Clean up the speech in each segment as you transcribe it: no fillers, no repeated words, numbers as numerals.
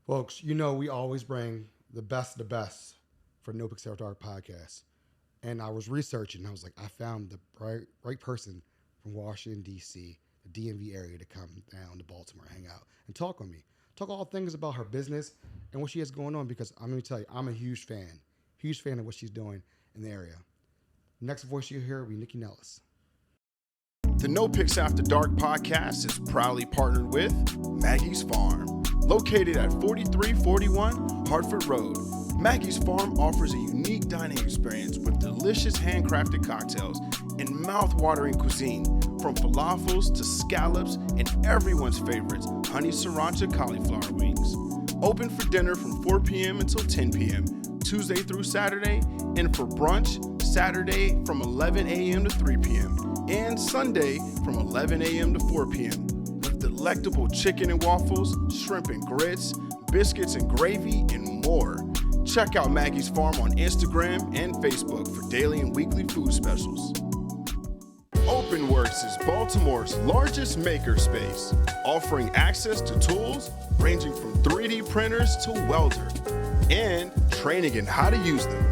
Folks, you know we always bring the best of the best for NoPixAfterDark podcast. And I was researching, and I was like, I found the right person from Washington, D.C., the DMV area to come down to Baltimore, hang out, and talk with me. Talk all things about her business and what she has going on, because I'm going to tell you, I'm a huge fan of what she's doing in the area. Next voice you'll hear will be Nycci Nellis. The NoPixAfterDark podcast is proudly partnered with Maggie's Farm. Located at 4341 Hartford Road, Maggie's Farm offers a unique dining experience with delicious handcrafted cocktails and mouth-watering cuisine, from falafels to scallops and everyone's favorites, honey sriracha cauliflower wings. Open for dinner from 4 p.m. until 10 p.m., Tuesday through Saturday, and for brunch, Saturday from 11 a.m. to 3 p.m., and Sunday from 11 a.m. to 4 p.m. with delectable chicken and waffles, shrimp and grits, biscuits and gravy, and more. Check out Maggie's Farm on Instagram and Facebook for daily and weekly food specials. OpenWorks is Baltimore's largest makerspace, offering access to tools ranging from 3D printers to welder, and training in how to use them.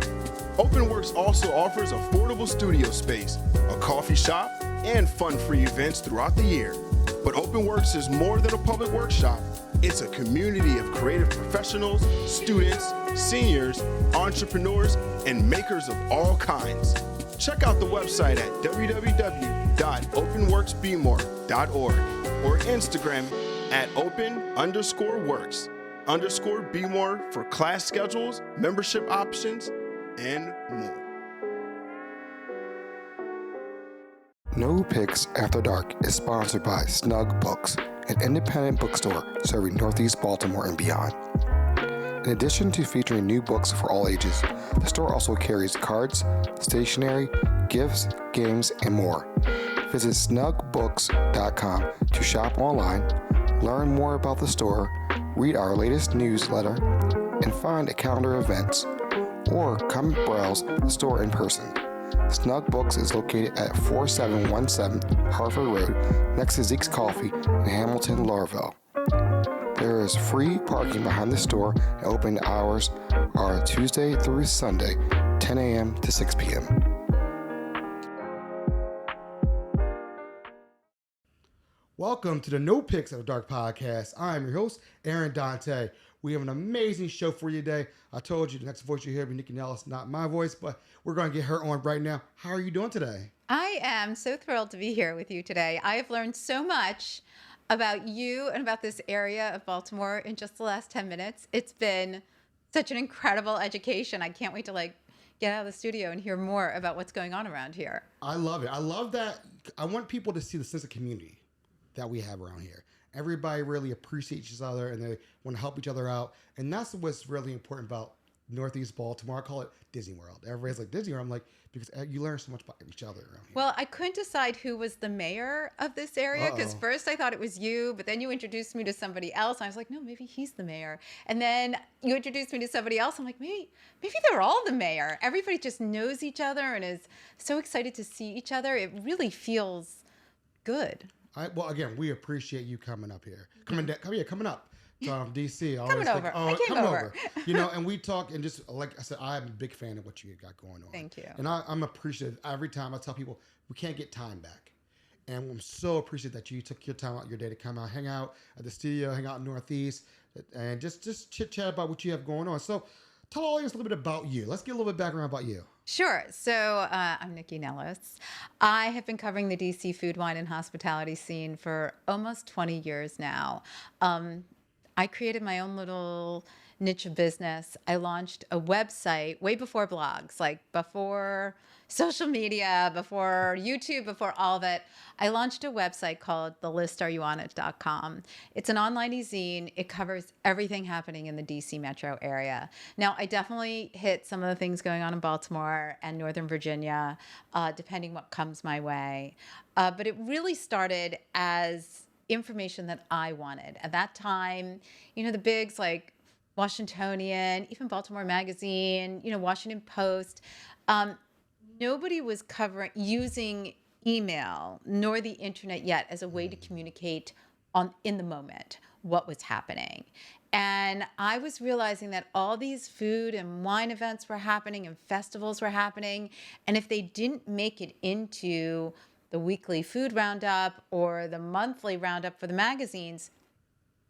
OpenWorks also offers affordable studio space, a coffee shop, and fun-free events throughout the year. But OpenWorks is more than a public workshop. It's a community of creative professionals, students, seniors, entrepreneurs, and makers of all kinds. Check out the website at www.openworksbmore.org or Instagram at open_works_bmore for class schedules, membership options, and more. NoPixAfterDark is sponsored by Snug Books, an independent bookstore serving Northeast Baltimore and beyond. In addition to featuring new books for all ages, the store also carries cards, stationery, gifts, games, and more. Visit snugbooks.com to shop online, learn more about the store, read our latest newsletter, and find a calendar of events, or come browse the store in person. Snug Books is located at 4717 Hartford Road, next to Zeke's Coffee in Hamilton, Laurelville. There is free parking behind the store, and opening hours are Tuesday through Sunday, 10 a.m. to 6 p.m. Welcome to the NoPixAfterDark podcast. I'm your host, Aaron Dante. We have an amazing show for you today. I told you the next voice you hear will be Nycci Nellis, not my voice, but we're going to get her on right now. How are you doing today? I am so thrilled to be here with you today. I have learned so much about you and about this area of Baltimore in just the last 10 minutes. It's been such an incredible education. I can't wait to get out of the studio and hear more about what's going on around here. I love it. I love that. I want people to see the sense of community that we have around here. Everybody really appreciates each other and they want to help each other out. And that's what's really important about Northeast Baltimore. I call it Disney World. Everybody's like Disney World. I'm like, because you learn so much about each other around here. Well, I couldn't decide who was the mayor of this area because first I thought it was you, but then you introduced me to somebody else. I was like, no, maybe he's the mayor. And then you introduced me to somebody else. I'm like, maybe they're all the mayor. Everybody just knows each other and is so excited to see each other. It really feels good. Well, again, we appreciate you coming up here. Coming up from DC. Coming over. I came over. And we talk, and just like I said, I'm a big fan of what you got going on. Thank you. And I'm appreciative. Every time I tell people, we can't get time back. And I'm so appreciative that you took your time out your day to come out, hang out at the studio, hang out in Northeast, and just chit-chat about what you have going on. So tell the audience a little bit about you. Let's get a little bit background about you. Sure. So I'm Nycci Nellis. I have been covering the DC food, wine, and hospitality scene for almost 20 years now. I created my own little niche of business. I launched a website way before blogs, like before social media, before YouTube, before all of it. I launched a website called thelistareyouonit.com. It's an online e-zine. It covers everything happening in the DC metro area. Now, I definitely hit some of the things going on in Baltimore and Northern Virginia, depending what comes my way. But it really started as information that I wanted. At that time, the bigs like Washingtonian, even Baltimore Magazine, Washington Post, nobody was using email nor the internet yet as a way to communicate in the moment what was happening. And I was realizing that all these food and wine events were happening and festivals were happening. And if they didn't make it into the weekly food roundup or the monthly roundup for the magazines,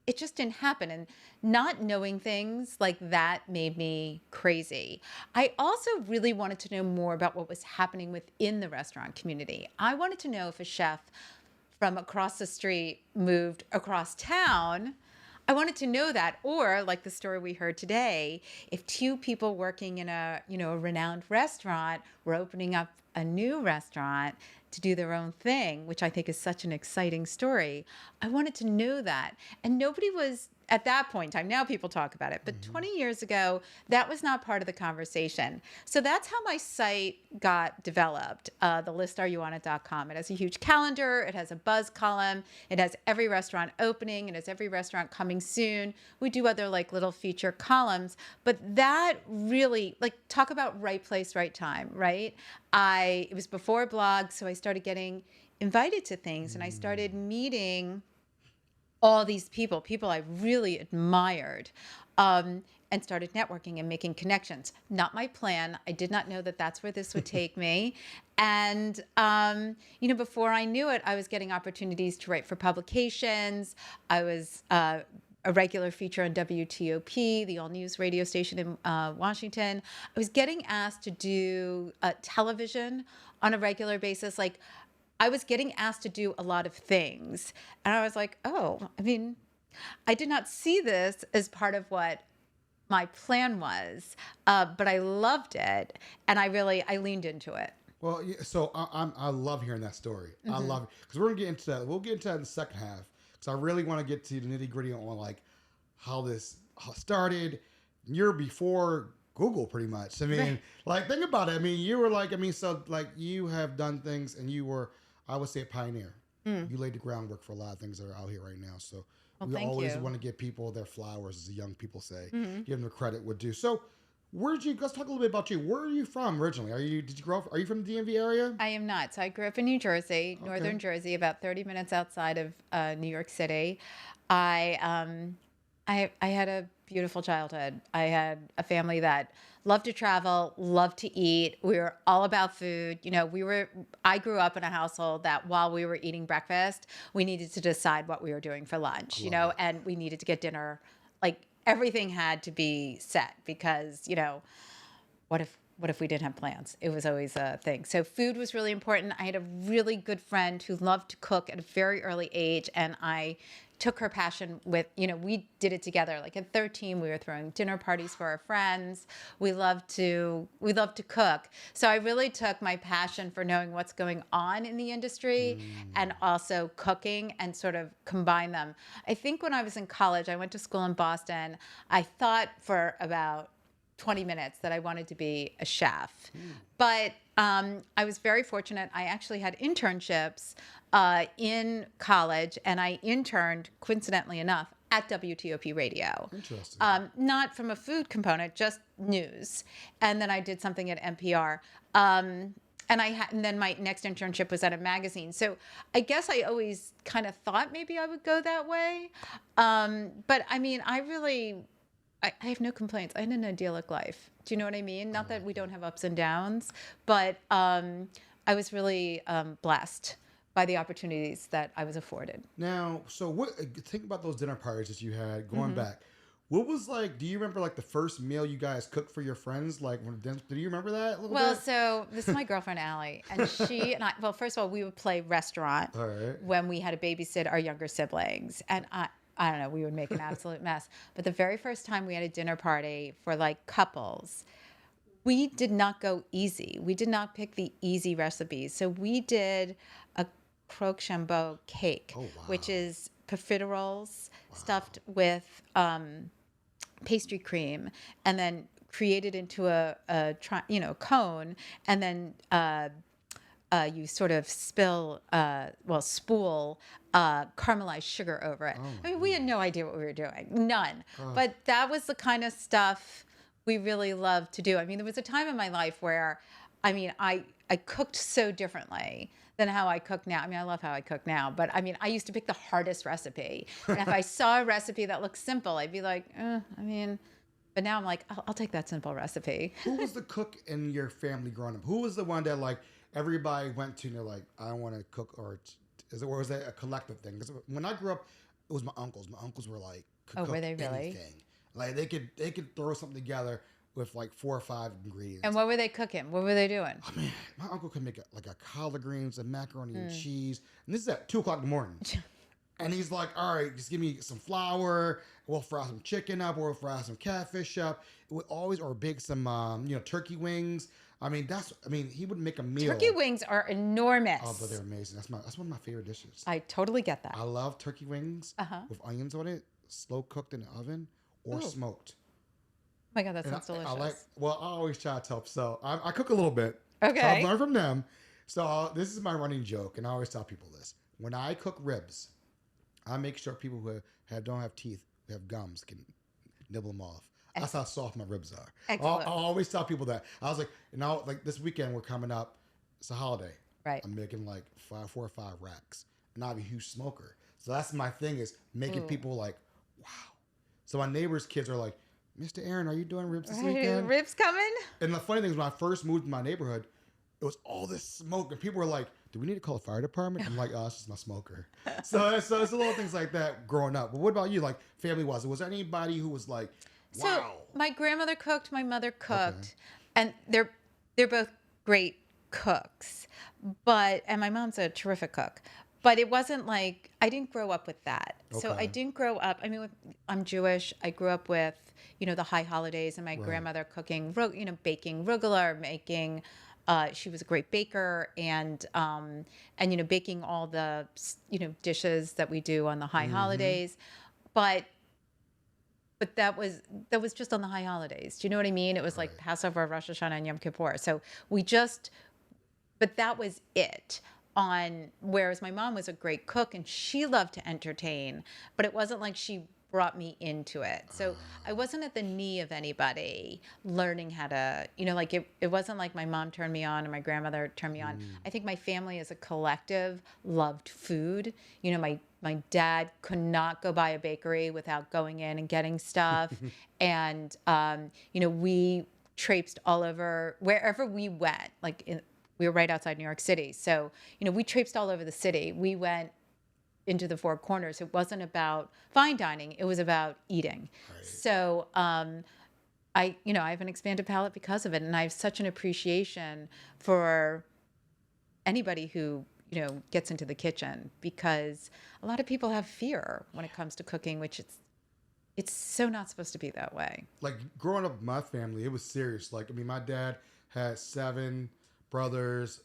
it just didn't happen. And not knowing things like that made me crazy. I also really wanted to know more about what was happening within the restaurant community. I wanted to know if a chef from across the street moved across town. I wanted to know that, or like the story we heard today, if two people working in a renowned restaurant were opening up a new restaurant to do their own thing, which I think is such an exciting story. I wanted to know that. And nobody was, at that point in time, now people talk about it, but 20 years ago, that was not part of the conversation. So that's how my site got developed, thelistareyouwantit.com. It has a huge calendar. It has a buzz column. It has every restaurant opening. It has every restaurant coming soon. We do other like little feature columns, but that really, like, talk about right place, right time, right? It was before blog, so I started getting invited to things and I started meeting all these people I really admired, and started networking and making connections. Not my plan. I did not know that that's where this would take me. And, before I knew it, I was getting opportunities to write for publications. I was a regular feature on WTOP, the all-news radio station in Washington. I was getting asked to do television on a regular basis. Like, I was getting asked to do a lot of things. And I was like, I did not see this as part of what my plan was, but I loved it. And I leaned into it. Well, yeah, so I love hearing that story. I love it. Because we're going to get into that. We'll get into that in the second half. Because I really want to get to the nitty gritty on like how this started. You're before Google pretty much. Like, think about it. You were like, so like you have done things and you were, I would say, a pioneer. You laid the groundwork for a lot of things that are out here right now. So we always want to give people their flowers, as the young people say. Give them the credit would do. So let's talk a little bit about you. Where are you from originally? Did you grow up, are you from the DMV area? I am not. So I grew up in New Jersey, northern Jersey, about 30 minutes outside of New York City. I had a beautiful childhood. I had a family that loved to travel, loved to eat. We were all about food. I grew up in a household that while we were eating breakfast, we needed to decide what we were doing for lunch, and we needed to get dinner. Like, everything had to be set because, what if we didn't have plans? It was always a thing. So food was really important. I had a really good friend who loved to cook at a very early age, and I took her passion with, we did it together. Like at 13, we were throwing dinner parties for our friends. We loved to cook. So I really took my passion for knowing what's going on in the industry and also cooking and sort of combine them. I think when I was in college, I went to school in Boston. I thought for about 20 minutes that I wanted to be a chef. But I was very fortunate. I actually had internships in college, and I interned, coincidentally enough, at WTOP Radio. Interesting. Not from a food component, just news. And then I did something at NPR. And then my next internship was at a magazine. So I guess I always kind of thought maybe I would go that way. But I have no complaints. I had an idyllic life. Do you know what I mean? Not that we don't have ups and downs, but I was really blessed by the opportunities that I was afforded. Now, so think about those dinner parties that you had going back. What was like, do you remember like the first meal you guys cooked for your friends? Like, do you remember that a little bit? So this is my girlfriend, Allie, and she and I, first of all, we would play restaurant when we had to babysit our younger siblings. And I don't know, we would make an absolute mess. But the very first time we had a dinner party for like couples, we did not go easy. We did not pick the easy recipes. So we did a croque-chambeau cake, which is profiteroles stuffed with pastry cream, and then created into a cone, and then you sort of spool caramelized sugar over it. We had no idea what we were doing, none. But that was the kind of stuff we really loved to do. There was a time in my life where, I cooked so differently than how I cook now. I mean, I love how I cook now, but I mean, I used to pick the hardest recipe. And if I saw a recipe that looked simple, I'd be like, but now I'm like, I'll take that simple recipe. Who was the cook in your family growing up? Who was the one that like everybody went to and they're like, I want to cook, or was that a collective thing? Because when I grew up, it was my uncles. My uncles were like, could cook were they really? anything. Like they could throw something together with like 4 or 5 ingredients. And what were they cooking? What were they doing? Oh man, my uncle could make a collard greens, a macaroni and cheese, and this is at 2:00 in the morning. And he's like, all right, just give me some flour. We'll fry some chicken up, or we'll fry some catfish up. It would always, or bake some, turkey wings. I mean, he would make a meal. Turkey wings are enormous. Oh, but they're amazing. That's one of my favorite dishes. I totally get that. I love turkey wings with onions on it, slow cooked in the oven, or smoked. Oh my God, that sounds delicious. I always try to tell. So I cook a little bit. Okay. So I've learned from them. So this is my running joke, and I always tell people this. When I cook ribs, I make sure people who don't have teeth, who have gums, can nibble them off. That's how soft my ribs are. Excellent. I always tell people that. I was like, like this weekend we're coming up. It's a holiday. Right. I'm making like 4 or 5 racks, and I have a huge smoker. So that's my thing, is making people like, wow. So my neighbors' kids are like, Mr. Aaron, are you doing ribs this weekend? Ribs coming? And the funny thing is, when I first moved to my neighborhood, it was all this smoke, and people were like, do we need to call the fire department? I'm like, oh, it's just my smoker. So it's a little things like that growing up. But what about you, like family-wise? Was there anybody who was like, wow? So my grandmother cooked, my mother cooked, and they're both great cooks. And my mom's a terrific cook. But it wasn't like, I didn't grow up with that. So I didn't grow up, I'm Jewish. I grew up with, the high holidays and my grandmother cooking, baking rugula, making, she was a great baker, and baking all the, dishes that we do on the high holidays. But that was just on the high holidays. Do you know what I mean? It was like Passover, Rosh Hashanah, and Yom Kippur. So but that was it. Whereas my mom was a great cook and she loved to entertain, but it wasn't like she brought me into it. So I wasn't at the knee of anybody learning how to, it wasn't like my mom turned me on or my grandmother turned me on. I think my family as a collective loved food. My dad could not go by a bakery without going in and getting stuff. And, we traipsed all over wherever we went, we were right outside New York City. So, we traipsed all over the city. We went into the 4 corners. It wasn't about fine dining. It was about eating. Right. So I have an expanded palate because of it. And I have such an appreciation for anybody who, gets into the kitchen, because a lot of people have fear when it comes to cooking, which it's so not supposed to be that way. Like growing up with my family, it was serious. My dad had 7 brothers,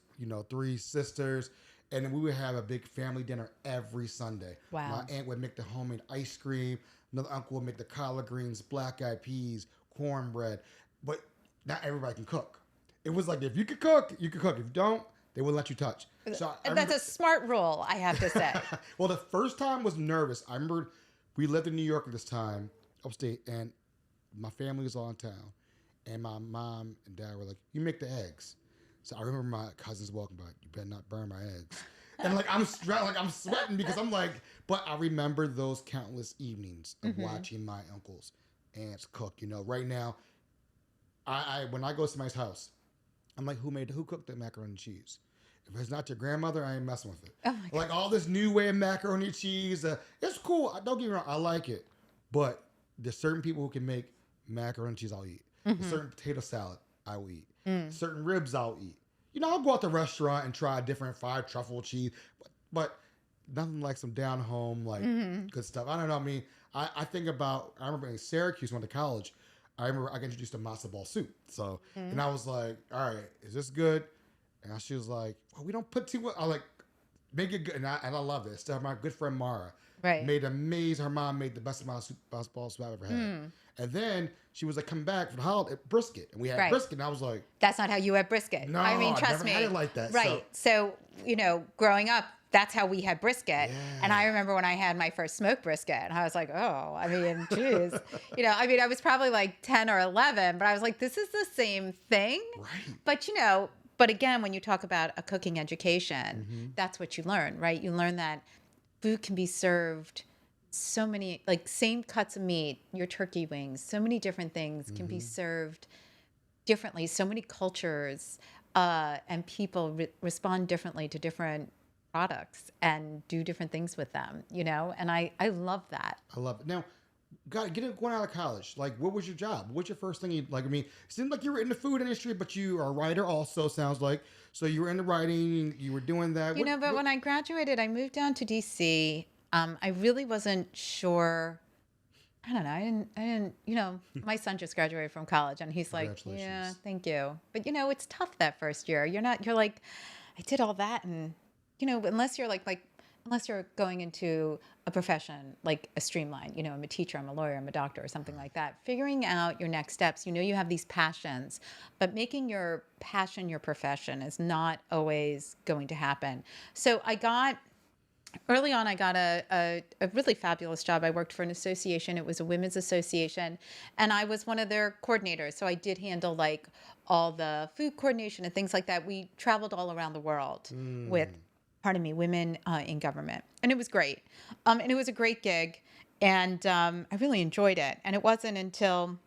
3 sisters, and then we would have a big family dinner every Sunday. Wow. My aunt would make the homemade ice cream. Another uncle would make the collard greens, black-eyed peas, cornbread. But not everybody can cook. It was like, if you could cook, you could cook. If you don't, they wouldn't let you touch. So that's a smart rule, I have to say. Well, the first time was nervous. I remember we lived in New York at this time, upstate, and my family was all in town. And my mom and dad were like, you make the eggs. So I remember my cousins walking by, you better not burn my eggs. And I'm sweating because I'm like, but I remember those countless evenings of watching my uncles, aunts cook. Right now, I when I go to somebody's house, I'm like, who cooked the macaroni and cheese? If it's not your grandmother, I ain't messing with it. Oh my God. Like all this new way of macaroni and cheese, it's cool. Don't get me wrong, I like it. But there's certain people who can make macaroni and cheese, I'll eat. There's certain potato salad, I will eat. Certain ribs, I'll eat. I'll go out to the restaurant and try different fried truffle cheese, but nothing like some down home, good stuff. I don't know. I think about, I remember in Syracuse, when I went to college, I remember I got introduced to matzo ball soup. So, and I was like, all right, is this good? And she was like, well, we don't put too much. I like, make it good. And I love this. So my good friend Mara made amazing. Her mom made the best matzo ball soup I've ever had. And then she was like, come back for the holiday, brisket. And we had brisket. And I was like, that's not how you have brisket. No, trust me. I never had it like that. Right. So, growing up, that's how we had brisket. Yeah. And I remember when I had my first smoked brisket, and I was like, geez. I was probably like 10 or 11, but I was like, this is the same thing. Right. But, But again, when you talk about a cooking education, that's what you learn, right? You learn that food can be served so many, like same cuts of meat, your turkey wings, so many different things can be served differently. So many cultures and people respond differently to different products and do different things with them, you know? And I love that. I love it. Now, going out of college, like, what was your job? What's your first thing you, like, I mean, it seemed like you were in the food industry, but you are a writer also, sounds like. So you were into writing, you were doing that. You know, but when I graduated, I moved down to DC. I really wasn't sure. I don't know. I didn't, you know, my son just graduated from college and he's like, yeah, thank you. But, you know, it's tough that first year. You're like, I did all that. And, you know, unless you're unless you're going into a profession, like a streamline, you know, I'm a teacher, I'm a lawyer, I'm a doctor or something like that, figuring out your next steps, you know, you have these passions, but making your passion your profession is not always going to happen. So early on, I got a really fabulous job. I worked for an association. It was a women's association, and I was one of their coordinators. So I did handle like all the food coordination and things like that. We traveled all around the world with, women in government, and it was great. And it was a great gig, and I really enjoyed it. And it wasn't until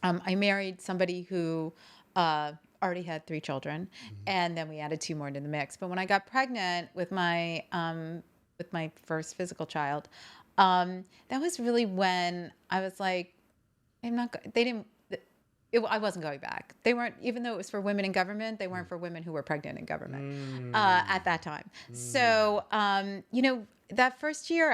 I married somebody who already had 3 children, and then we added 2 more into the mix. But when I got pregnant with my first physical child, that was really when I was like, I wasn't going back. They weren't, even though it was for women in government, they weren't for women who were pregnant in government at that time. So, you know, that first year,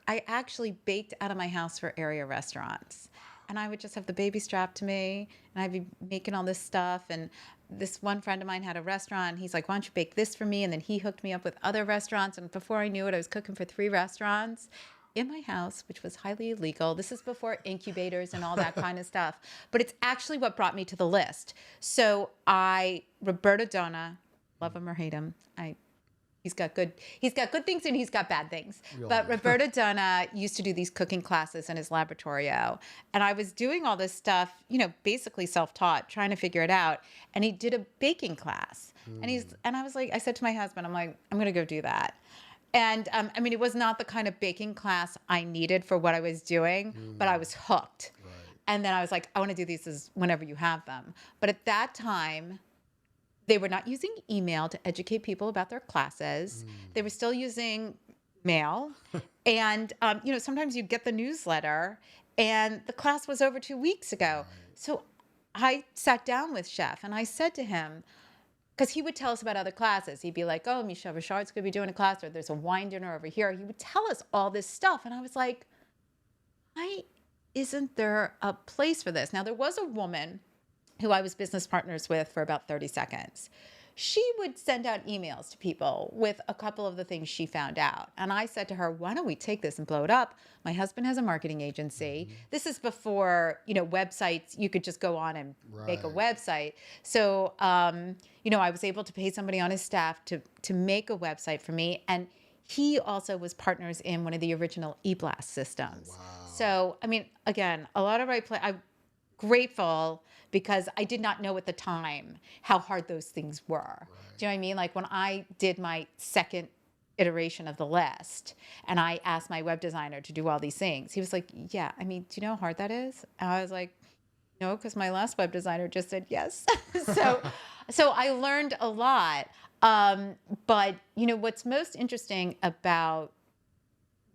I actually baked out of my house for area restaurants. And I would just have the baby strapped to me, and I'd be making all this stuff. And this one friend of mine had a restaurant. And he's like, why don't you bake this for me? And then he hooked me up with other restaurants. And before I knew it, I was cooking for 3 restaurants in my house, which was highly illegal. This is before incubators and all that kind of stuff. But it's actually what brought me to the list. So Roberto Donna, love him or hate him, he's got good things and he's got bad things. But Roberto Donna used to do these cooking classes in his laboratorio. And I was doing all this stuff, you know, basically self-taught, trying to figure it out. And he did a baking class. And I was like, I said to my husband, I'm like, I'm going to go do that. And I mean, it was not the kind of baking class I needed for what I was doing, but I was hooked. Right. And then I was like, I want to do these whenever you have them. But at that time, they were not using email to educate people about their classes. They were still using mail. And, you know, sometimes you'd get the newsletter and the class was over 2 weeks ago. Right. So I sat down with Chef and I said to him, because he would tell us about other classes. He'd be like, oh, Michel Richard's going to be doing a class, or there's a wine dinner over here. He would tell us all this stuff. And I was like, why isn't there a place for this? Now, there was a woman who I was business partners with for about 30 seconds. She would send out emails to people with a couple of the things she found out. And I said to her, why don't we take this and blow it up? My husband has a marketing agency. This is before, you know, websites, you could just go on and make a website. So, you know, I was able to pay somebody on his staff to make a website for me. And he also was partners in one of the original eBlast systems. Wow. So, I mean, again, a lot of I'm grateful because I did not know at the time how hard those things were. Right. Do you know what I mean? Like when I did my second iteration of the list and I asked my web designer to do all these things, he was like, yeah, I mean, do you know how hard that is? And I was like, no, because my last web designer just said yes. So I learned a lot. But, you know, what's most interesting about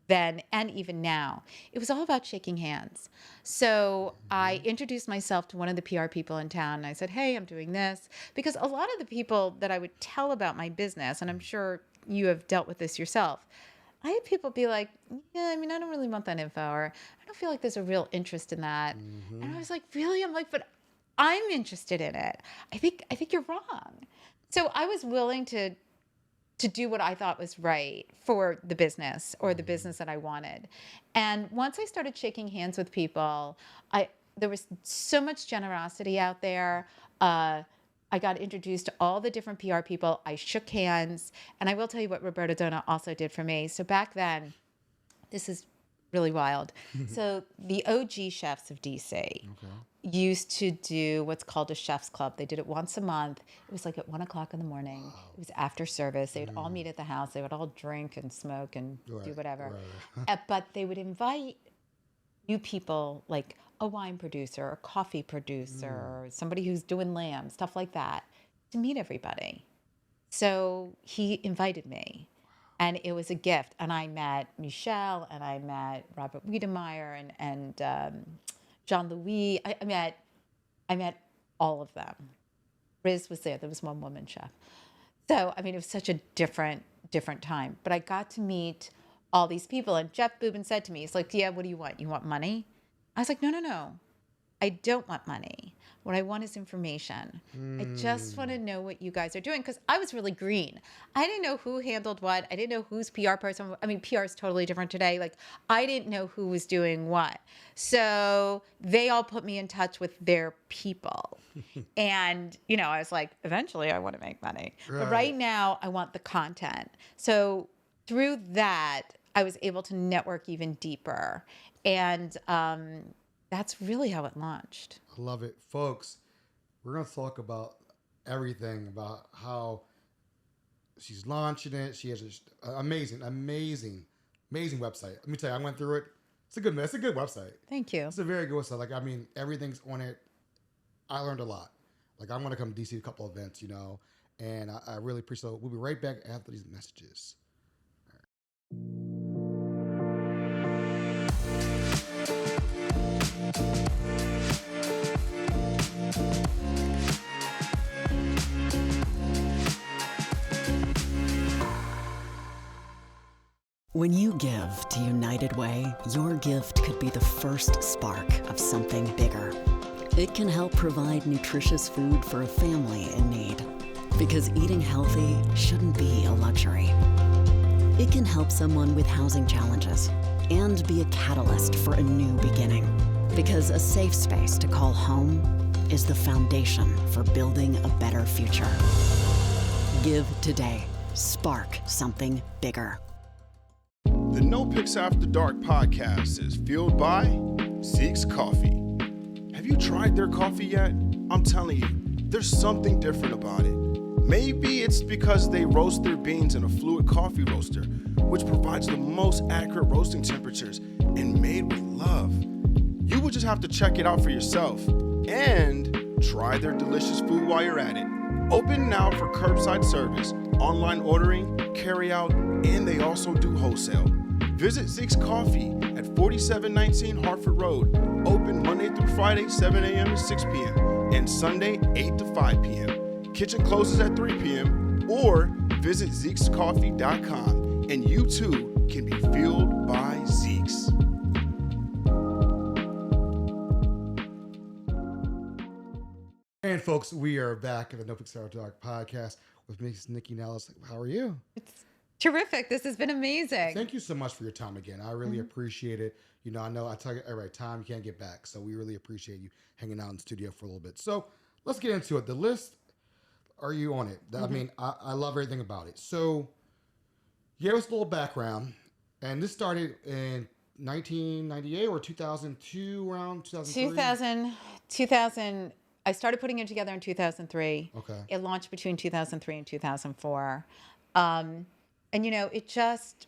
then and even now, it was all about shaking hands. So I introduced myself to one of the PR people in town and I said, hey, I'm doing this. Because a lot of the people that I would tell about my business, and I'm sure you have dealt with this yourself, I had people be like, yeah, I mean, I don't really want that info, or I don't feel like there's a real interest in that. And I was like, really? I'm like, but I'm interested in it. I think you're wrong. So I was willing to do what I thought was right for the business or the business that I wanted. And once I started shaking hands with people, there was so much generosity out there. I got introduced to all the different PR people. I shook hands. And I will tell you what Roberto Donna also did for me. So back then, this is really wild. So the OG chefs of DC, used to do what's called a chef's club. They did it once a month. It was like at 1:00 in the morning. Wow. It was after service. They would all meet at the house. They would all drink and smoke and do whatever. Right. But they would invite new people, like a wine producer, a coffee producer, or somebody who's doing lamb, stuff like that, to meet everybody. So he invited me, and it was a gift. And I met Michel, and I met Robert Wiedemeyer, and Jean-Louis. I met all of them. Riz was there. There was one woman chef. So, I mean, it was such a different time. But I got to meet all these people. And Jeff Boobin said to me, he's like, yeah, what do you want? You want money? I was like, no. I don't want money. What I want is information. I just want to know what you guys are doing, because I was really green. I didn't know who handled what. I didn't know whose PR person. I mean, PR is totally different today. Like, I didn't know who was doing what. So they all put me in touch with their people. And, I was like, eventually I want to make money. Right. But right now I want the content. So through that, I was able to network even deeper. And that's really how it launched. I love it. Folks, we're going to talk about everything, about how she's launching it. She has an amazing website. Let me tell you, I went through it. It's a good website. Thank you. It's a very good website. Like, I mean, everything's on it. I learned a lot. Like, I'm going to come to DC to a couple events, and I really appreciate it. We'll be right back after these messages. When you give to United Way, your gift could be the first spark of something bigger. It can help provide nutritious food for a family in need, because eating healthy shouldn't be a luxury. It can help someone with housing challenges and be a catalyst for a new beginning, because a safe space to call home is the foundation for building a better future. Give today. Spark something bigger. The NoPixAfterDark podcast is fueled by Zeke's Coffee. Have you tried their coffee yet? I'm telling you, there's something different about it. Maybe it's because they roast their beans in a fluid coffee roaster, which provides the most accurate roasting temperatures and made with love. You will just have to check it out for yourself and try their delicious food while you're at it. Open now for curbside service, online ordering, carry out, and they also do wholesale. Visit Zeke's Coffee at 4719 Hartford Road. Open Monday through Friday, 7 a.m. to 6 p.m. and Sunday, 8 to 5 p.m. Kitchen closes at 3 p.m. or visit Zeke'sCoffee.com and you too can be fueled by Zeke's. And folks, we are back at the NoPixAfterDark podcast with Miss Nycci Nellis. How are you? It's terrific. This has been amazing. Thank you so much for your time again. I really appreciate it. I know I tell you every time you can't get back, so we really appreciate you hanging out in the studio for a little bit. So let's get into it. The list, are you on it? I mean, I love everything about it. So give us a little background. And this started in 1998 or 2002, around 2003? 2000. I started putting it together in 2003. Okay. It launched between 2003 and 2004. And, it just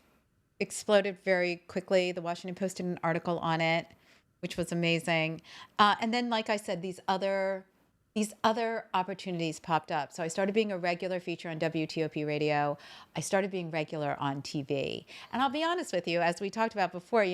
exploded very quickly. The Washington Post did an article on it, which was amazing. And then, like I said, these other opportunities popped up. So I started being a regular feature on WTOP radio. I started being regular on TV. And I'll be honest with you, as we talked about before,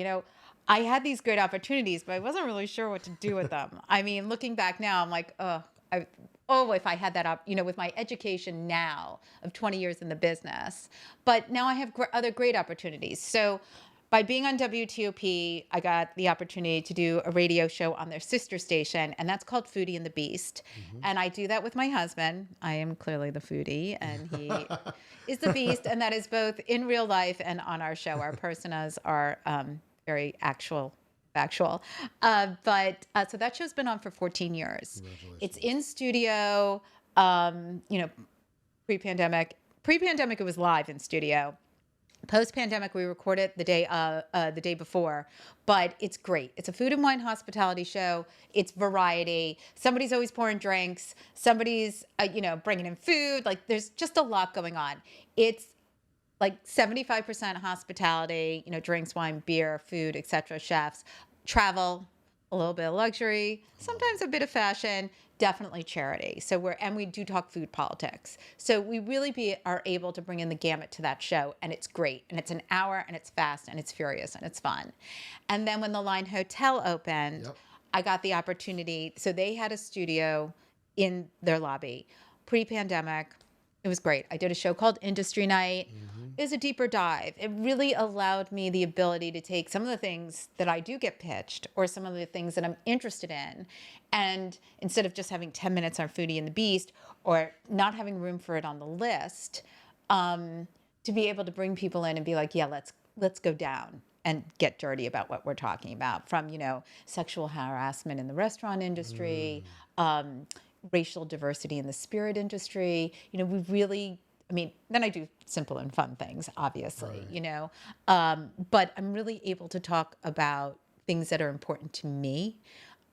I had these great opportunities, but I wasn't really sure what to do with them. I mean, looking back now, I'm like, if I had that with my education now of 20 years in the business. But now I have other great opportunities. So by being on WTOP, I got the opportunity to do a radio show on their sister station, and that's called Foodie and the Beast. Mm-hmm. And I do that with my husband. I am clearly the foodie, and he is the beast, and that is both in real life and on our show. Our personas are very factual. So that show's been on for 14 years. It's in studio, pre-pandemic. Pre-pandemic, it was live in studio. Post-pandemic, we record it the day before, but it's great. It's a food and wine hospitality show. It's variety. Somebody's always pouring drinks. Somebody's, bringing in food. Like, there's just a lot going on. It's like 75% hospitality, drinks, wine, beer, food, etc. Chefs, travel, a little bit of luxury, sometimes a bit of fashion, definitely charity. So we do talk food politics. So we really are able to bring in the gamut to that show, and it's great. And it's an hour, and it's fast, and it's furious, and it's fun. And then when the Line Hotel opened, I got the opportunity. So they had a studio in their lobby pre-pandemic. It was great. I did a show called Industry Night. It was a deeper dive. It really allowed me the ability to take some of the things that I do get pitched or some of the things that I'm interested in. And instead of just having 10 minutes on Foodie and the Beast or not having room for it on the list, to be able to bring people in and be like, yeah, let's go down and get dirty about what we're talking about, from, sexual harassment in the restaurant industry, racial diversity in the spirit industry. We really, then I do simple and fun things, obviously, but I'm really able to talk about things that are important to me,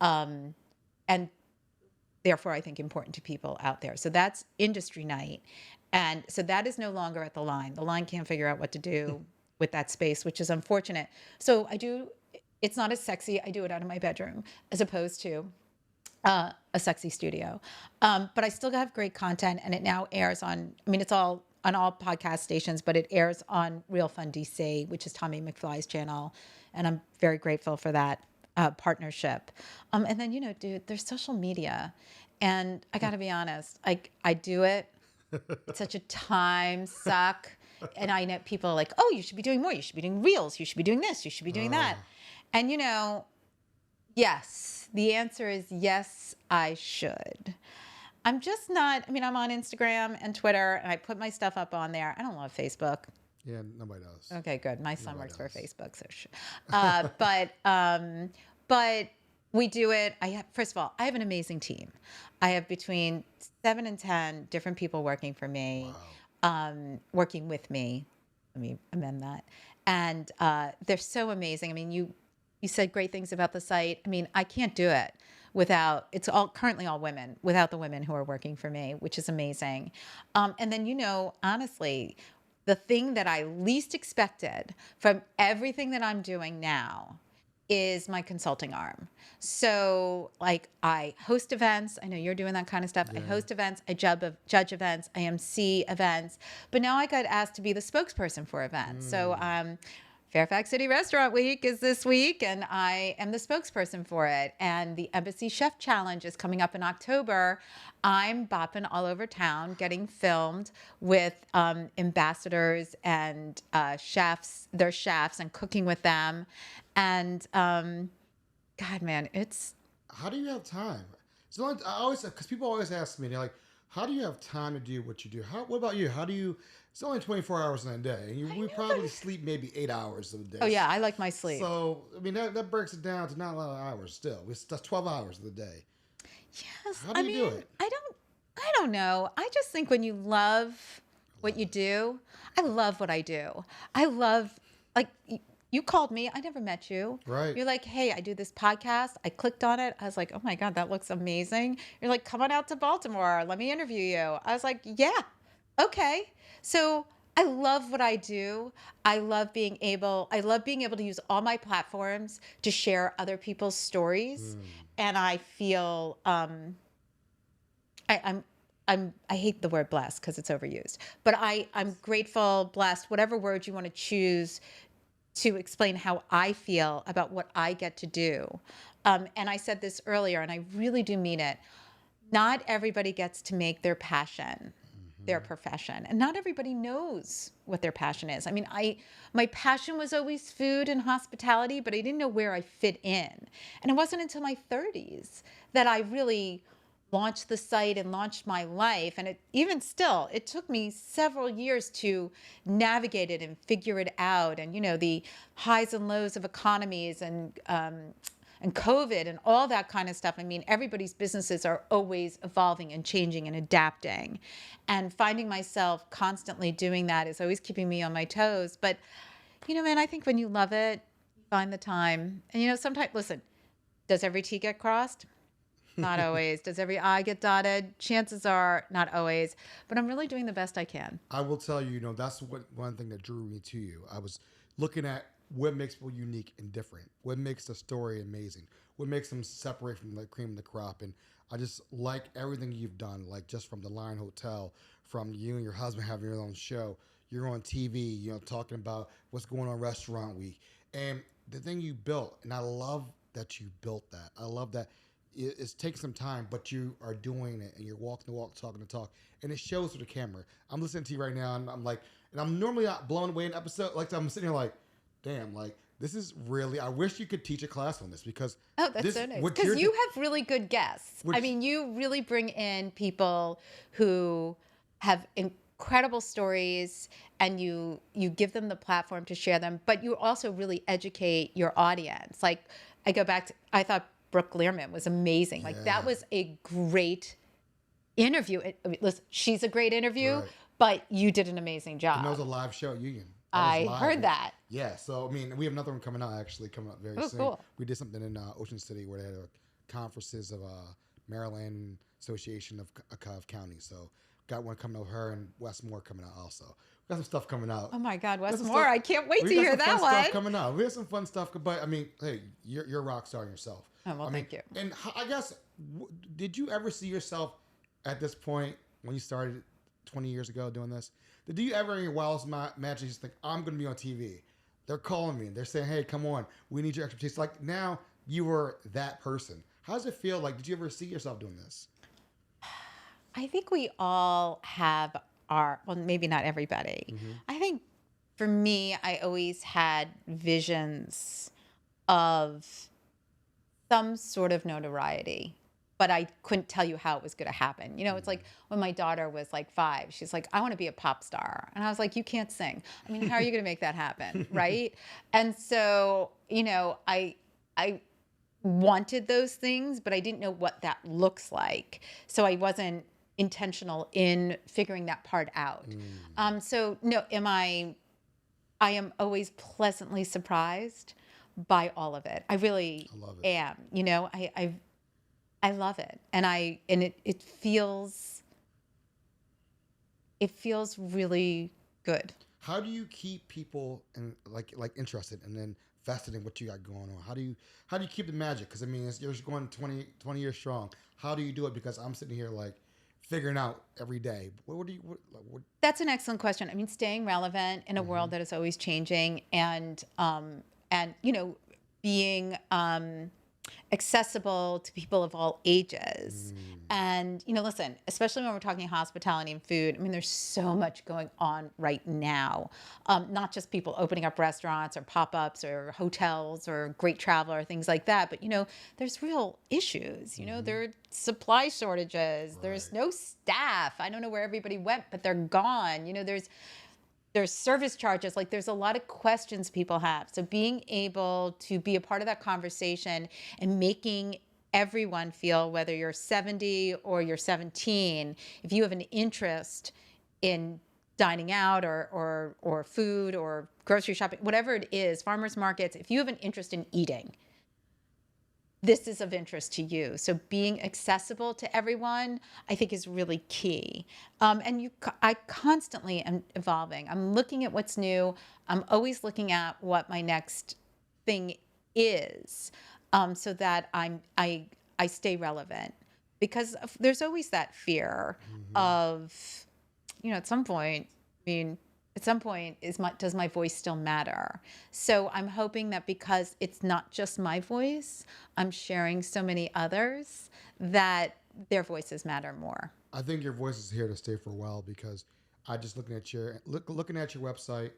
and therefore I think important to people out there. So that's Industry Night. And so that is no longer at the Line. The Line can't figure out what to do with that space, which is unfortunate. So it's not as sexy. I do it out of my bedroom as opposed to a sexy studio. But I still have great content, and it now airs on, it's all on all podcast stations, but it airs on Real Fun DC, which is Tommy McFly's channel. And I'm very grateful for that partnership. And then, dude, there's social media. And I got to be honest, I do it. It's such a time suck. And I know people are like, oh, you should be doing more. You should be doing reels. You should be doing this. You should be doing that. And, yes, the answer is yes, I should. I'm just not, I'm on Instagram and Twitter, and I put my stuff up on there. I don't love Facebook. Yeah, nobody does. Okay, good. My son works for Facebook, so but we do it. First of all, I have an amazing team. I have between 7 and 10 different people working for me, working with me. Let me amend that. And they're so amazing. You said great things about the site. I can't do it without, it's currently all women, without the women who are working for me, which is amazing. And then, honestly, the thing that I least expected from everything that I'm doing now is my consulting arm. So I host events. I know you're doing that kind of stuff. Yeah. I host events. I judge events. I MC events. But now I got asked to be the spokesperson for events. So Fairfax City Restaurant Week is this week, and I am the spokesperson for it. And the Embassy Chef Challenge is coming up in October. I'm bopping all over town, getting filmed with ambassadors and chefs, their chefs, and cooking with them. And God, man, it's... How do you have time? So because people always ask me, they're like, how do you have time to do what you do? What about you? How do you... It's only 24 hours in a day. We probably sleep maybe 8 hours a day. Oh, yeah, I like my sleep. So, that breaks it down to not a lot of hours still. That's 12 hours of the day. Yes. How do you do it? I don't know. I just think when you love what you do, I love what I do. I love, you called me. I never met you. Right. You're like, hey, I do this podcast. I clicked on it. I was like, oh, my God, that looks amazing. You're like, come on out to Baltimore. Let me interview you. I was like, yeah, okay. So I love what I do. I love being able to use all my platforms to share other people's stories. And I feel I hate the word blessed because it's overused, but I'm grateful, blessed, whatever word you want to choose to explain how I feel about what I get to do. And I said this earlier, and I really do mean it. Not everybody gets to make their passion their profession, and not everybody knows what their passion is. My passion was always food and hospitality, but I didn't know where I fit in. And it wasn't until my 30s that I really launched the site and launched my life. And it took me several years to navigate it and figure it out. And, the highs and lows of economies and and COVID and all that kind of stuff. I mean, everybody's businesses are always evolving and changing and adapting. And finding myself constantly doing that is always keeping me on my toes. But, man, I think when you love it, you find the time. And, sometimes, listen, does every T get crossed? Not always. Does every I get dotted? Chances are not always. But I'm really doing the best I can. I will tell you, that's one thing that drew me to you. I was looking at what makes people unique and different. What makes a story amazing. What makes them separate from the cream of the crop. And I just like everything you've done, like just from the Lion Hotel, from you and your husband having your own show. You're on TV, talking about what's going on Restaurant Week. And the thing you built, and I love that you built that. I love that it's taking some time, but you are doing it, and you're walking the walk, talking the talk, and it shows through the camera. I'm listening to you right now, and I'm like, and I'm normally not blown away in an episode. Like, I'm sitting here like, damn, like, this is really, I wish you could teach a class on this, because that's so nice. Because you have really good guests. I mean, you really bring in people who have incredible stories, and you give them the platform to share them, but you also really educate your audience. Like, I go back to, I thought Brooke Learman was amazing. Like, that was a great interview. Listen, she's a great interview, but you did an amazing job. And that was a live show at Union. I heard that. Yeah, so, I mean, we have another one coming up very soon. Cool. We did something in Ocean City where they had conferences of Maryland Association of Counties. So, got one coming out with her, and Westmore coming out also. We got some stuff coming out. Oh my God, Westmore! I can't wait to hear that one. We got some fun stuff coming out. We have some fun stuff, but I mean, hey, you're a rock star yourself. Oh, well, thank you. And I guess, did you ever see yourself at this point when you started 20 years ago doing this? Did you ever in your wildest imagination just think, I'm going to be on TV? They're calling me. They're saying, hey, come on. We need your expertise. Like, now you were that person. How does it feel? Like, did you ever see yourself doing this? I think we all have well, maybe not everybody. Mm-hmm. I think for me, I always had visions of some sort of notoriety, but I couldn't tell you how it was going to happen. It's like when my daughter was like 5, she's like, I want to be a pop star. And I was like, you can't sing. I mean, how are you going to make that happen? Right. And so, I wanted those things, but I didn't know what that looks like. So I wasn't intentional in figuring that part out. So no, I am always pleasantly surprised by all of it. I really am. I love it, and it feels really good. How do you keep people like interested and then vested in what you got going on? How do you keep the magic? Because I mean, you're going 20 years strong. How do you do it? Because I'm sitting here like figuring out every day. What? That's an excellent question. I mean, staying relevant in a world that is always changing, and being accessible to people of all ages. And, listen, especially when we're talking hospitality and food, I mean, there's so much going on right now. Not just people opening up restaurants or pop-ups or hotels or great travel or things like that, but, there's real issues. There are supply shortages. Right. There's no staff. I don't know where everybody went, but they're gone. There's service charges. Like, there's a lot of questions people have. So being able to be a part of that conversation and making everyone feel, whether you're 70 or you're 17, if you have an interest in dining out or food or grocery shopping, whatever it is, farmers markets, if you have an interest in eating, this is of interest to you. So being accessible to everyone, I think, is really key. I constantly am evolving. I'm looking at what's new. I'm always looking at what my next thing is, so that I stay relevant. Because there's always that fear of, at some point, does my voice still matter? So I'm hoping that because it's not just my voice, I'm sharing so many others, that their voices matter more. I think your voice is here to stay for a while, because I just looking at your website,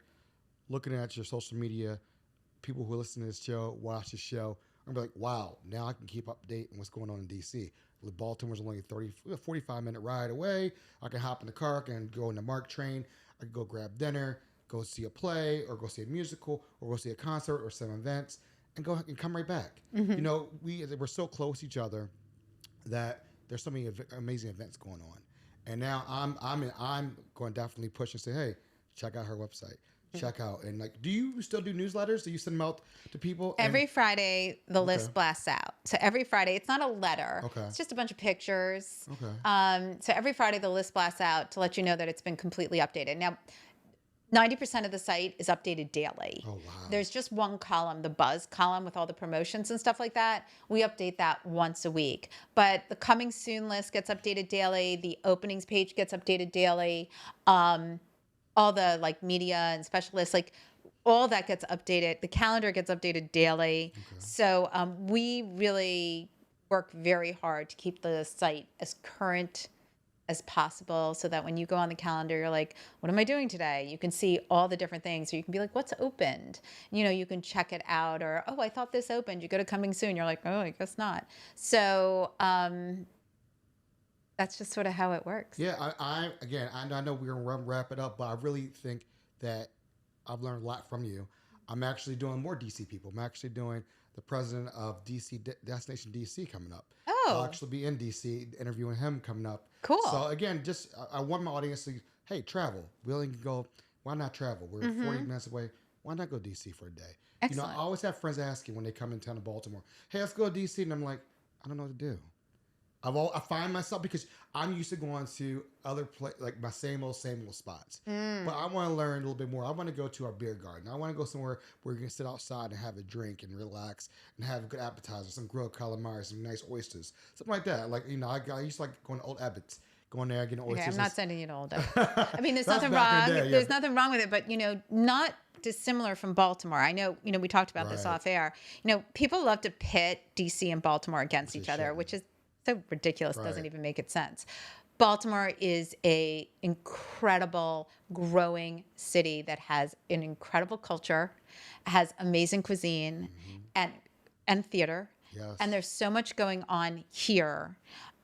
looking at your social media, people who listen to this show, watch the show, I'm like, wow, now I can keep up to date on what's going on in DC. Baltimore's only a 45-minute ride away. I can hop in the car, I can go in the MARC train, I can go grab dinner, go see a play, or go see a musical, or go see a concert, or some events. and go and come right back. You know, we're so close to each other that there's so many amazing events going on. And now I'm going to definitely push and say, hey, check out her website. Check out. And like, do you still do newsletters? Do you send them out to people? Every Friday, the list blasts out. So every Friday, it's not a letter. It's just a bunch of pictures. So every Friday, the list blasts out to let you know that it's been completely updated. Now, 90% of the site is updated daily. Oh, wow. There's just one column, the buzz column with all the promotions and stuff like that. We update that once a week. But the coming soon list gets updated daily. The openings page gets updated daily. All the like media and specialists, like all that gets updated. The calendar gets updated daily. So we really work very hard to keep the site as current as possible so that when you go on the calendar, you're like, what am I doing today? You can see all the different things. Or you can be like, what's opened? You know, you can check it out. Or, oh, I thought this opened. You go to coming soon. You're like, oh, I guess not. So that's just sort of how it works. Yeah, I know we're going to wrap it up, but I really think that I've learned a lot from you. I'm actually doing more DC people. I'm actually doing the president of DC Destination DC coming up. Oh. I'll actually be in DC interviewing him coming up. Cool. So again, just I want my audience to, hey, travel. Willing to go. Why not travel? We're 40 minutes away. Why not go DC for a day? Excellent. You know, I always have friends asking when they come in town to Baltimore, hey, let's go to DC. And I'm like, I don't know what to do. I find myself, because I'm used to going to other like my same old spots. But I want to learn a little bit more. I want to go to our beer garden. I want to go somewhere where we can sit outside and have a drink and relax and have a good appetizer, some grilled calamari, some nice oysters, something like that. Like, you know, I used to like going to Old Ebbitt's, going there, getting oysters. Okay, I'm not sending you to Old Ebbitt's. I mean, there's nothing wrong. There's nothing wrong with it, but, you know, not dissimilar from Baltimore. I know, you know, we talked about this off air. You know, people love to pit DC and Baltimore against each other, which is so ridiculous. Doesn't even make it sense. Baltimore is a incredible growing city that has an incredible culture, has amazing cuisine and theater. Yes. And there's so much going on here.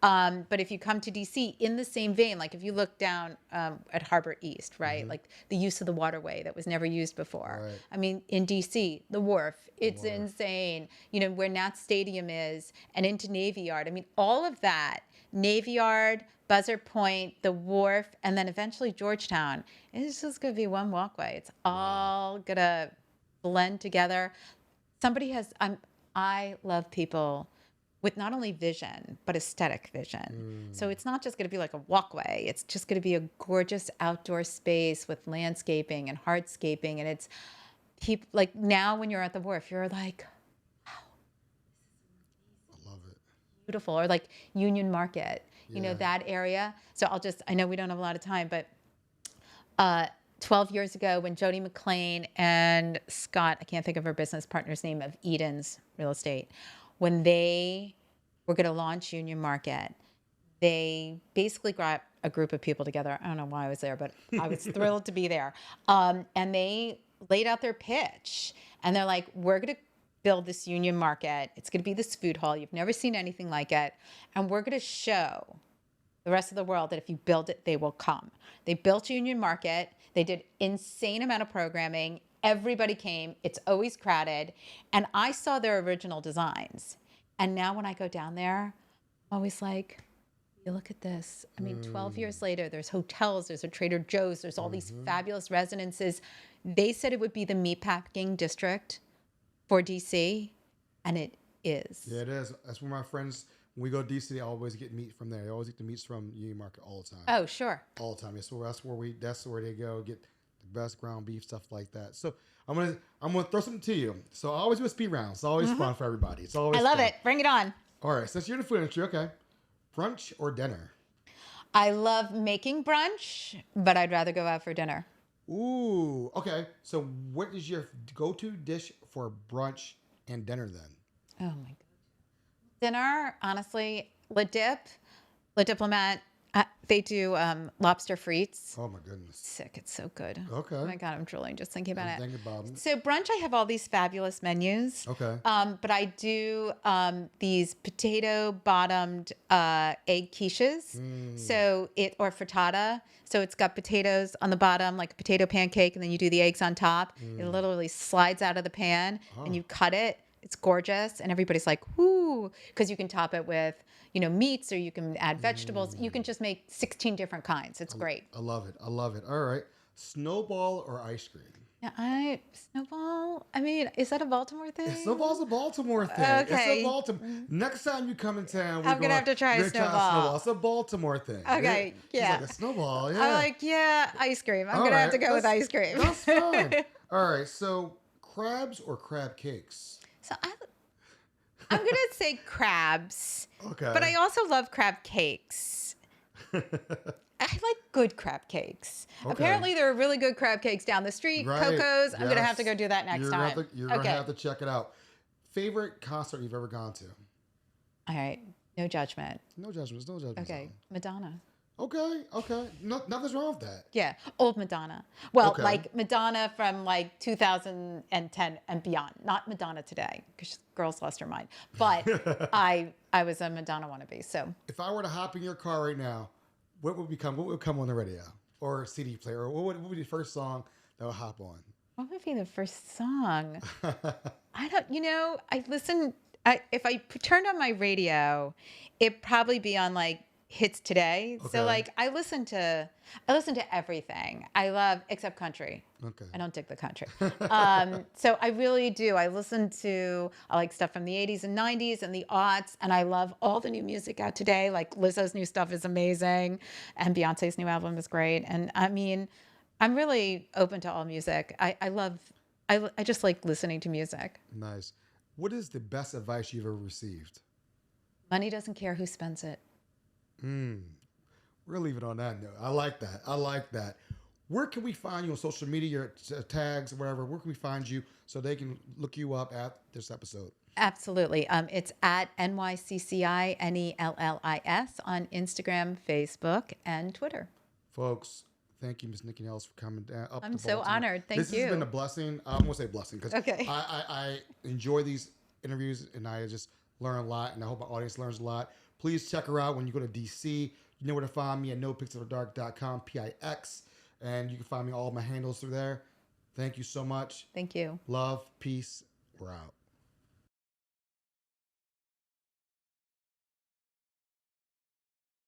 But if you come to DC in the same vein, like if you look down at Harbor East, right? Like the use of the waterway that was never used before. Right. I mean, in DC, the wharf, it's insane. You know, where Nat Stadium is and into Navy Yard. I mean, all of that, Navy Yard, Buzzard Point, the wharf, and then eventually Georgetown. It's just going to be one walkway. It's all going to blend together. I love people with not only vision, but aesthetic vision. So it's not just going to be like a walkway. It's just going to be a gorgeous outdoor space with landscaping and hardscaping. And it's like now when you're at the wharf, you're like, wow, I love it. Beautiful. Or like Union Market, you know, that area. So I know we don't have a lot of time, but 12 years ago when Jody McLean and Scott, I can't think of her business partner's name, of Eden's Real Estate, when they were going to launch Union Market, they basically got a group of people together. I don't know why I was there, but I was thrilled to be there. And they laid out their pitch. And they're like, we're going to build this Union Market. It's going to be this food hall. You've never seen anything like it. And we're going to show the rest of the world that if you build it, they will come. They built Union Market. They did insane amount of programming. Everybody came. It's always crowded. And I saw their original designs. And now when I go down there, I'm always like, you look at this. I mean, 12 years later, there's hotels, there's a Trader Joe's, there's all these fabulous residences. They said it would be the meatpacking district for DC, and it is. Yeah, it is. That's where my friends, when we go to DC, they always get meat from there. They always get the meats from Union Market all the time. Oh, sure. All the time. That's where they go get the best ground beef, stuff like that. So I'm gonna throw something to you. So I always do a speed round. It's always fun for everybody. It's always I love fun. it. Bring it on. All right. Since you're in the food industry, okay. Brunch or dinner? I love making brunch, but I'd rather go out for dinner. Ooh. Okay. So what is your go-to dish for brunch and dinner then? Oh my God. Dinner, honestly, Le Diplomat. They do lobster frites. Oh my goodness. Sick. It's so good. Okay. Oh my God, I'm drooling just thinking about it. Thinking about it. So brunch, I have all these fabulous menus. Okay. But I do these potato-bottomed egg quiches. Or frittata. So it's got potatoes on the bottom, like a potato pancake, and then you do the eggs on top. It literally slides out of the pan, and you cut it, It's gorgeous, and everybody's like, "Whoo!" Because you can top it with, meats, or you can add vegetables. You can just make 16 different kinds. It's great. I love it. I love it. All right. Snowball or ice cream? Yeah, Snowball. I mean, is that a Baltimore thing? Snowball's a Baltimore thing. Okay. It's a Baltimore. Next time you come in town, I'm gonna have to try a snowball. It's a Baltimore thing. Okay, yeah. She's like, a snowball, yeah. I'm like, yeah, ice cream. I'm gonna have to go with ice cream. That's fine. All right, so crabs or crab cakes? So I'm gonna say crabs. Okay. But I also love crab cakes. I like good crab cakes. Okay. Apparently, there are really good crab cakes down the street. Right. Coco's. I'm going to Yes. have to go do that next time. You're going to have to check it out. Favorite concert you've ever gone to? All right. No judgment. No judgments. No judgments. Okay. Madonna. Okay. No, nothing's wrong with that. Yeah. Old Madonna. Well, Okay. like Madonna from like 2010 and beyond. Not Madonna today, because girls lost her mind. But I was a Madonna wannabe. So If I were to hop in your car right now, what would come on the radio or CD player? Or what would be the first song that would hop on? what would be the first song? I don't, if I turned on my radio, it'd probably be on like hits today. Okay. So like I listen to everything. I love, except country. Okay. I don't dig the country. So I really do. I like stuff from the 80s and 90s and the aughts, and I love all the new music out today. Like Lizzo's new stuff is amazing, and Beyonce's new album is great. And I mean, I'm really open to all music. I just like listening to music. Nice. What is the best advice you've ever received? Money doesn't care who spends it. We're leaving on that note. I like that. Where can we find you on social media, your tags, whatever? Where can we find you so they can look you up at this episode? Absolutely. It's at NYCCINELLIS on Instagram, Facebook, and Twitter. Folks, thank you, Ms. Nycci Nellis, for coming down. I'm so honored. Thank you. This has been a blessing. I'm going to say blessing because Okay. I enjoy these interviews and I just learn a lot, and I hope my audience learns a lot. Please check her out when you go to DC. You know where to find me at NoPixAfterDark.com, PIX. And you can find me all my handles through there. Thank you so much. Thank you. Love, peace. We're out.